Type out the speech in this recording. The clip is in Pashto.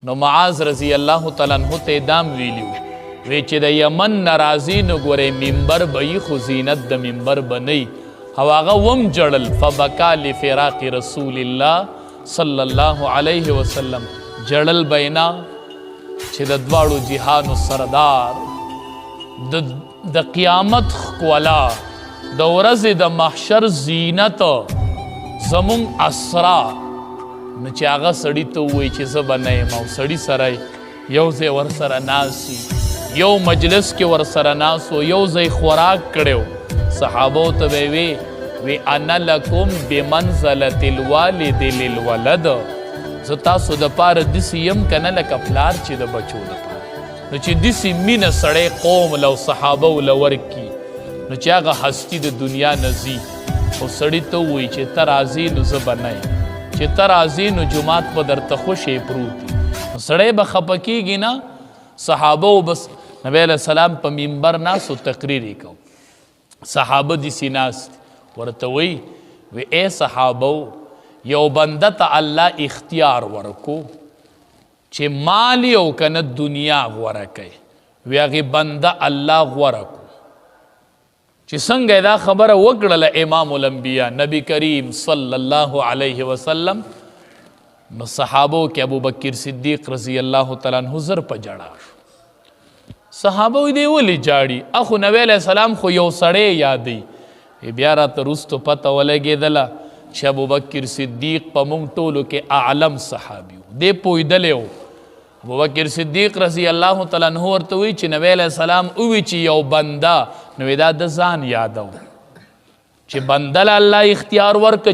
نو معاذ رضی الله تعالی عنہ ته دام ویلیو وی چې د یمن ناراضی نو ګورې منبر به خو زینت د منبر بنئ او هغه وم جړل فبکا لفراق رسول الله صلی الله علیه وسلم جړل بینا چې د دواړو جهانو سردار د قیامت خوالا د ورځې د محشر زینت زمون اسرا نو چې هغه سړي ته ووایي چې زه به نه یم او سړي سره یو ځای ورسره ناست یو مجلس کې ورسره ناست و یو ځای خوراک کړی صحابو ته به وی انا لکم بمنزلة الوالد للولد زه تاسو دپاره داسې یم که نه لکه پلار چې د بچو دپاره نو چې داسې مینه سړی قوم له او صحابو له ورکي نو چې هغه هستي د دنیا نه ځي او سړي ته ووایي چې ته راځې نو زه به نه یم چې ته راځې نو جومات په درته خوشې پروت دي نو سړی به خفه کېږي نه صحابه بس نبی علیه السلام په منبر ناست و تقریر یې کو صحابه داسې ناست ورته وی ای صحابه یو بنده ته الله اختیار ورکو چې مال یې او که نه دنیا غوره کوي وی هغې بنده الله غوره کو چې څنګه دا خبره وکړله امام الانبیا نبی کریم صلی الله علیه وسلم نو صحابو کې ابوبکر صدیق رضی الله تعالی عنہ زر په جړا شو صحابو دې ولې جاړي اخو نبی علیه السلام خو یو سړی یادوي بیا راته وروستو پته ولګېدله چې ابوبکر صدیق په موږ ټولو کې اعلم صحابي و دې پوهېدلی و ابوبکر صدیق رضی الله تعالی عنہ ورته وی چې نبی علیه السلام ووی چې یو بنده نو دا د ځان یادو چې بنده له الله اختیار ورکړي